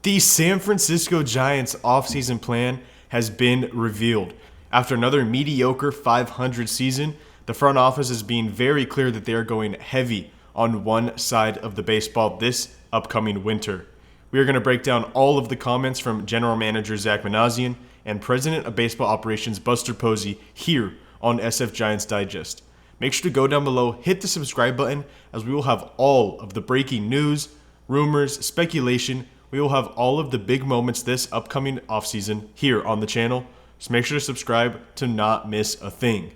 The San Francisco Giants offseason plan has been revealed. After another mediocre 500 season, the front office is being very clear that they are going heavy on one side of the baseball this upcoming winter. We are going to break down all of the comments from General Manager Zack and President of Baseball Operations Buster Posey here on SF Giants Digest. Make sure to go down below, hit the subscribe button, as we will have all of the breaking news, rumors, speculation. We will have all of the big moments this upcoming offseason here on the channel, so make sure to subscribe to not miss a thing.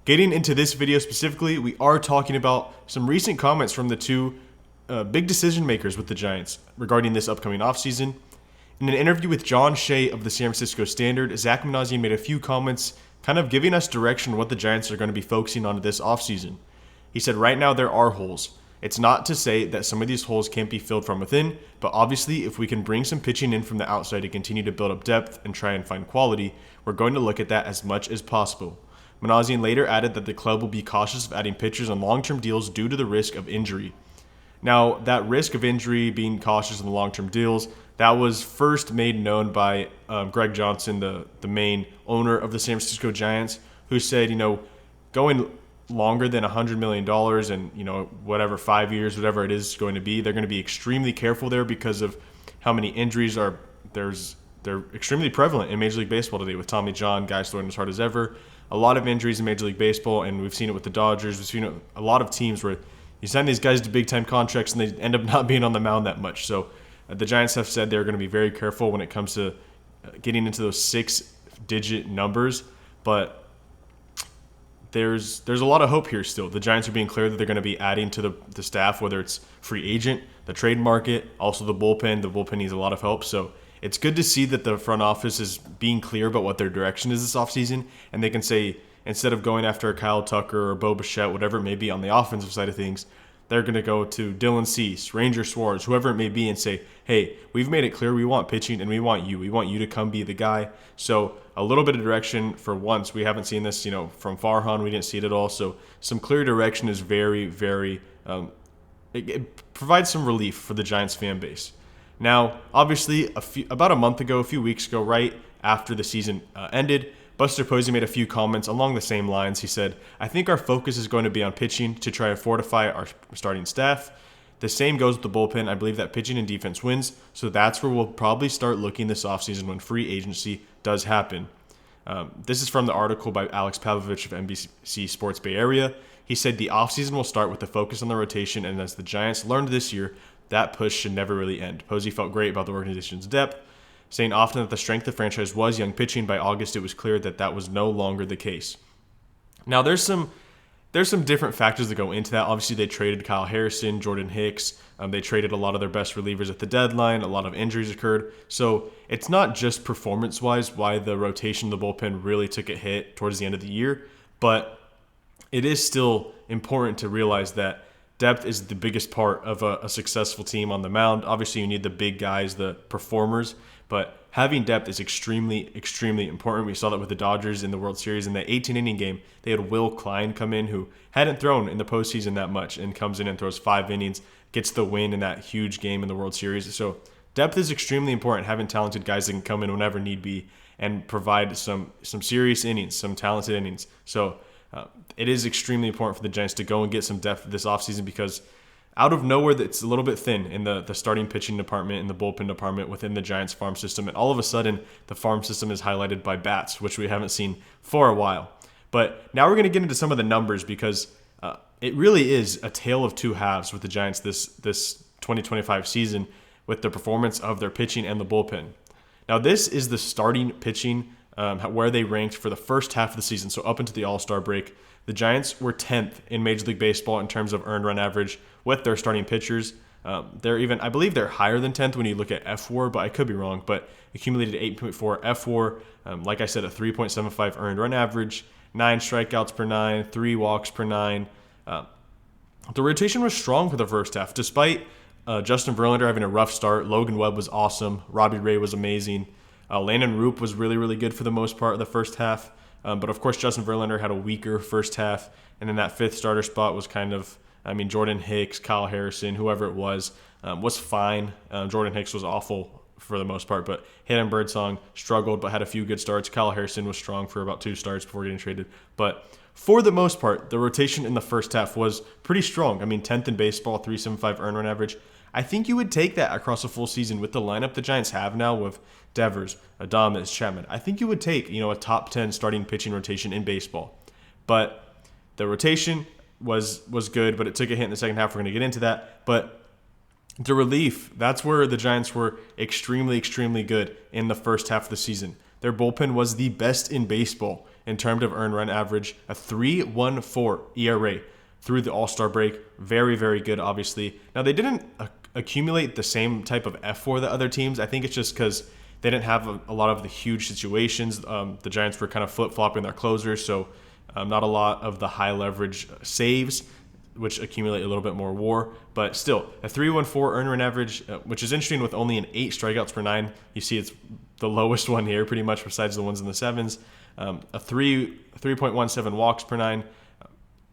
Getting into this video specifically, we are talking about some recent comments from the two big decision makers with the Giants regarding this upcoming offseason. In an interview with John Shea of the San Francisco Standard, Zack made a few comments kind of giving us direction what the Giants are going to be focusing on this offseason. He said, right now there are holes. It's not to say that some of these holes can't be filled from within, but obviously if we can bring some pitching in from the outside to continue to build up depth and try and find quality, we're going to look at that as much as possible. Minasian later added that the club will be cautious of adding pitchers on long-term deals due to the risk of injury. Now, that risk of injury, being cautious on the long-term deals, that was first made known by Greg Johnson, the main owner of the San Francisco Giants, who said, going longer than $100 million and, whatever, 5 years, whatever it is going to be, they're going to be extremely careful there because of how many injuries they're extremely prevalent in Major League Baseball today with Tommy John, guys throwing as hard as ever. A lot of injuries in Major League Baseball, and we've seen it with the Dodgers. We've seen it with a lot of teams where you sign these guys to big-time contracts and they end up not being on the mound that much. So the Giants have said they're going to be very careful when it comes to getting into those six-digit numbers, but there's a lot of hope here still. The Giants are being clear that they're going to be adding to the staff, whether it's free agent, the trade market, also the bullpen. The bullpen needs a lot of help. So it's good to see that the front office is being clear about what their direction is this offseason, and they can say, instead of going after a Kyle Tucker or Bo Bichette, whatever it may be on the offensive side of things, they're going to go to Dylan Cease, Ranger Suarez, whoever it may be, and say, hey, we've made it clear we want pitching and we want you. We want you to come be the guy. So a little bit of direction for once. We haven't seen this, from Farhan. We didn't see it at all. So some clear direction is very, very it provides some relief for the Giants fan base. Now, obviously, about a few weeks ago, right after the season ended, Buster Posey made a few comments along the same lines. He said, I think our focus is going to be on pitching to try to fortify our starting staff. The same goes with the bullpen. I believe that pitching and defense wins, so that's where we'll probably start looking this offseason when free agency does happen. This is from the article by Alex Pavlovich of NBC Sports Bay Area. He said the offseason will start with the focus on the rotation, and as the Giants learned this year, that push should never really end. Posey felt great about the organization's depth, saying often that the strength of the franchise was young pitching. By August, it was clear that that was no longer the case. Now, there's some different factors that go into that. Obviously, they traded Kyle Harrison, Jordan Hicks. They traded a lot of their best relievers at the deadline. A lot of injuries occurred. So it's not just performance-wise why the rotation of the bullpen really took a hit towards the end of the year, but it is still important to realize that depth is the biggest part of a successful team on the mound. Obviously, you need the big guys, the performers, but having depth is extremely, extremely important. We saw that with the Dodgers in the World Series. In the 18-inning game, they had Will Klein come in, who hadn't thrown in the postseason that much, and comes in and throws 5 innings, gets the win in that huge game in the World Series. So depth is extremely important, having talented guys that can come in whenever need be and provide some serious innings, some talented innings. So it is extremely important for the Giants to go and get some depth this offseason, because out of nowhere, it's a little bit thin in the starting pitching department and the bullpen department within the Giants farm system. And all of a sudden, the farm system is highlighted by bats, which we haven't seen for a while. But now we're going to get into some of the numbers, because it really is a tale of two halves with the Giants this 2025 season, with the performance of their pitching and the bullpen. Now, this is the starting pitching where they ranked for the first half of the season, so up into the All-Star break. The Giants were 10th in Major League Baseball in terms of earned run average with their starting pitchers. I believe they're higher than 10th when you look at FWAR, but I could be wrong. But accumulated 8.4 FWAR, like I said, a 3.75 earned run average, 9 strikeouts per 9, 3 walks per 9. The rotation was strong for the first half, despite Justin Verlander having a rough start. Logan Webb was awesome. Robbie Ray was amazing. Landon Roop was really, really good for the most part of the first half. But of course, Justin Verlander had a weaker first half, and then that fifth starter spot was kind of, Jordan Hicks, Kyle Harrison, whoever it was fine. Jordan Hicks was awful for the most part. But Hayden Birdsong struggled but had a few good starts. Kyle Harrison was strong for about 2 starts before getting traded. But for the most part, the rotation in the first half was pretty strong. I mean, 10th in baseball, 3.75 earned run average. I think you would take that across a full season with the lineup the Giants have now with Devers, Adames, Chapman. I think you would take, a top 10 starting pitching rotation in baseball. But the rotation was good, but it took a hit in the second half. We're going to get into that. But the relief, that's where the Giants were extremely, extremely good in the first half of the season. Their bullpen was the best in baseball in terms of earned run average, a 3.14 ERA through the All-Star break. Very, very good, obviously. Now, they didn't accumulate the same type of F4 that other teams. I think it's just because they didn't have a lot of the huge situations. The Giants were kind of flip-flopping their closers, so not a lot of the high-leverage saves, which accumulate a little bit more WAR. But still, a 3.14 earned run average, which is interesting with only an 8 strikeouts per 9. You see it's the lowest one here, pretty much, besides the ones in the 7s. A 3.17 walks per 9.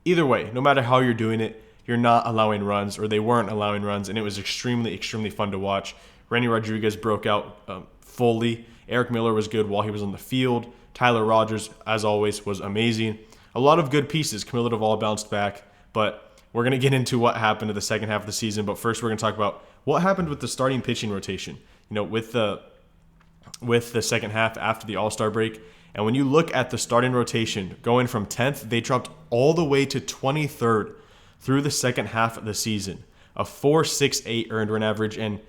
Either way, no matter how you're doing it, you're not allowing runs, or they weren't allowing runs, and it was extremely, extremely fun to watch. Randy Rodriguez broke out fully. Eric Miller was good while he was on the field. Tyler Rogers, as always, was amazing. A lot of good pieces. Camilo Duvall bounced back, but we're going to get into what happened in the second half of the season. But first, we're going to talk about what happened with the starting pitching rotation, with the second half after the All-Star break. And when you look at the starting rotation, going from 10th, they dropped all the way to 23rd through the second half of the season. A 4.68 earned run average, and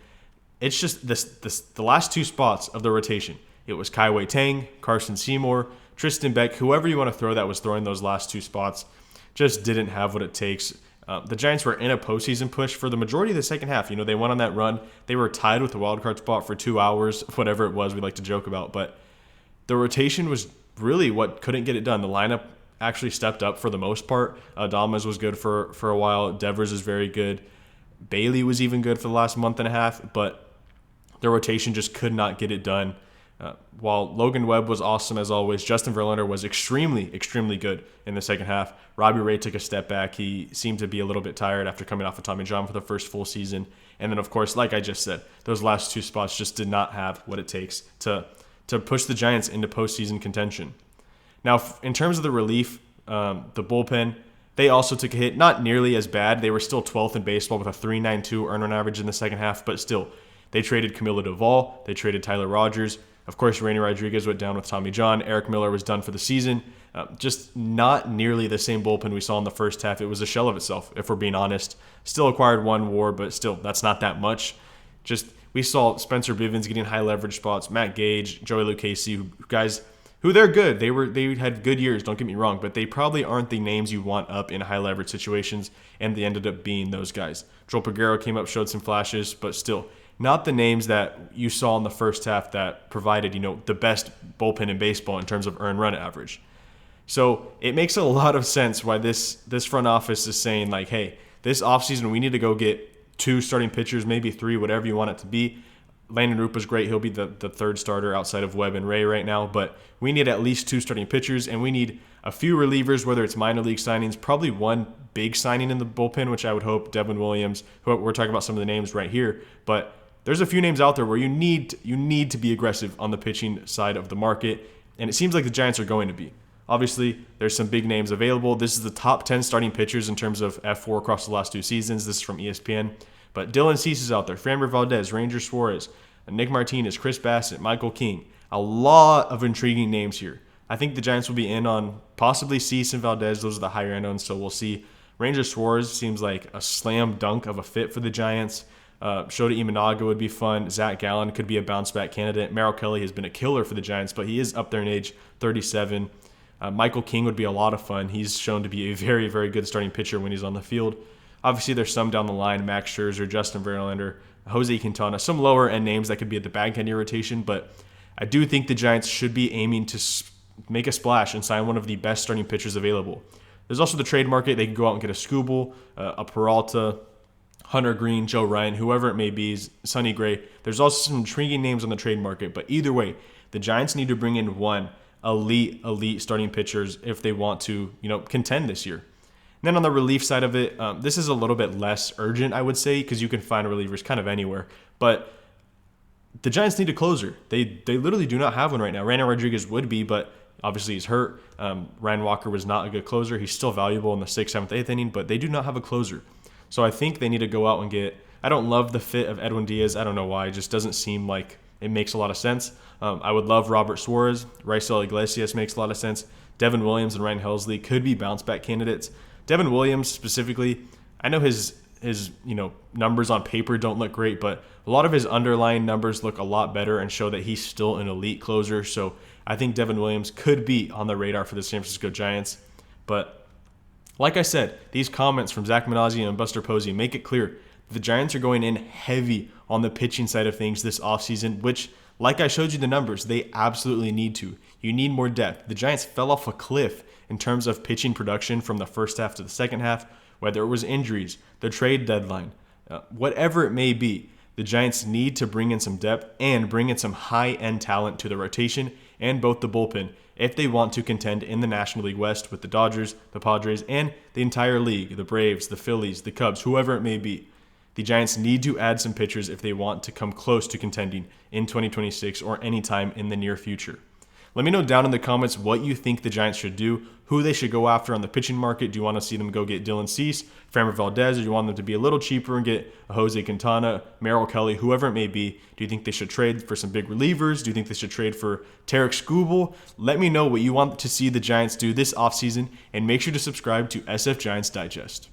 it's just the last 2 spots of the rotation. It was Kai Tang, Carson Seymour, Tristan Beck, whoever you want to throw that was throwing those last 2 spots, just didn't have what it takes. The Giants were in a postseason push for the majority of the second half. They went on that run. They were tied with the wild card spot for 2 hours, whatever it was we like to joke about. But the rotation was really what couldn't get it done. The lineup actually stepped up for the most part. Adames was good for a while. Devers is very good. Bailey was even good for the last month and a half, but the rotation just could not get it done. While Logan Webb was awesome as always, Justin Verlander was extremely, extremely good in the second half. Robbie Ray took a step back. He seemed to be a little bit tired after coming off of Tommy John for the first full season. And then, of course, like I just said, those last 2 spots just did not have what it takes to push the Giants into postseason contention. Now, in terms of the relief, the bullpen, they also took a hit. Not nearly as bad. They were still 12th in baseball with a 3.92 earned run average in the second half, but still, they traded Camilo Duvall. They traded Tyler Rogers. Of course, Randy Rodriguez went down with Tommy John. Eric Miller was done for the season. Just not nearly the same bullpen we saw in the first half. It was a shell of itself, if we're being honest. Still acquired 1 WAR, but still, that's not that much. Just, we saw Spencer Bivens getting high leverage spots, Matt Gage, Joey Lucchesi, guys who they're good. They had good years, don't get me wrong, but they probably aren't the names you want up in high leverage situations, and they ended up being those guys. Joel Peguero came up, showed some flashes, but still, not the names that you saw in the first half that provided, the best bullpen in baseball in terms of earned run average. So it makes a lot of sense why this front office is saying, like, hey, this offseason we need to go get 2 starting pitchers, maybe 3, whatever you want it to be. Landon Roop was great. He'll be the 3rd starter outside of Webb and Ray right now. But we need at least 2 starting pitchers, and we need a few relievers, whether it's minor league signings, probably 1 big signing in the bullpen, which I would hope Devin Williams, who we're talking about some of the names right here. But there's a few names out there where you need to be aggressive on the pitching side of the market, and it seems like the Giants are going to be. Obviously, there's some big names available. This is the top 10 starting pitchers in terms of F4 across the last 2 seasons. This is from ESPN. But Dylan Cease is out there, Framber Valdez, Ranger Suarez, Nick Martinez, Chris Bassett, Michael King. A lot of intriguing names here. I think the Giants will be in on possibly Cease and Valdez. Those are the higher end ones, so we'll see. Ranger Suarez seems like a slam dunk of a fit for the Giants. Shota Imanaga would be fun. Zack Gallen could be a bounce-back candidate. Merrill Kelly has been a killer for the Giants, but he is up there in age, 37. Michael King would be a lot of fun. He's shown to be a very, very good starting pitcher when he's on the field. Obviously, there's some down the line, Max Scherzer, Justin Verlander, Jose Quintana, some lower-end names that could be at the back end of your rotation, but I do think the Giants should be aiming to make a splash and sign one of the best starting pitchers available. There's also the trade market. They can go out and get a Skubal, a Peralta, Hunter Green, Joe Ryan, whoever it may be, Sonny Gray. There's also some intriguing names on the trade market, but either way, the Giants need to bring in 1 elite starting pitchers if they want to, contend this year. And then on the relief side of it, this is a little bit less urgent, I would say, because you can find relievers kind of anywhere. But the Giants need a closer. They literally do not have one right now. Randy Rodriguez would be, but obviously he's hurt. Ryan Walker was not a good closer. He's still valuable in the 6th, 7th, 8th inning, but they do not have a closer. So I think they need to go out and get – I don't love the fit of Edwin Diaz. I don't know why. It just doesn't seem like it makes a lot of sense. I would love Robert Suarez. Raisel Iglesias makes a lot of sense. Devin Williams and Ryan Helsley could be bounce-back candidates. Devin Williams specifically, I know his numbers on paper don't look great, but a lot of his underlying numbers look a lot better and show that he's still an elite closer. So I think Devin Williams could be on the radar for the San Francisco Giants. But like I said, these comments from Zack Minasian and Buster Posey make it clear that the Giants are going in heavy on the pitching side of things this offseason, which, like I showed you the numbers, they absolutely need to. You need more depth. The Giants fell off a cliff in terms of pitching production from the first half to the second half, whether it was injuries, the trade deadline, whatever it may be. The Giants need to bring in some depth and bring in some high-end talent to the rotation and both the bullpen if they want to contend in the National League West with the Dodgers, the Padres, and the entire league, the Braves, the Phillies, the Cubs, whoever it may be. The Giants need to add some pitchers if they want to come close to contending in 2026 or anytime in the near future. Let me know down in the comments what you think the Giants should do, who they should go after on the pitching market. Do you want to see them go get Dylan Cease, Framber Valdez, or do you want them to be a little cheaper and get a Jose Quintana, Merrill Kelly, whoever it may be? Do you think they should trade for some big relievers? Do you think they should trade for Tarek Skubal? Let me know what you want to see the Giants do this offseason, and make sure to subscribe to SF Giants Digest.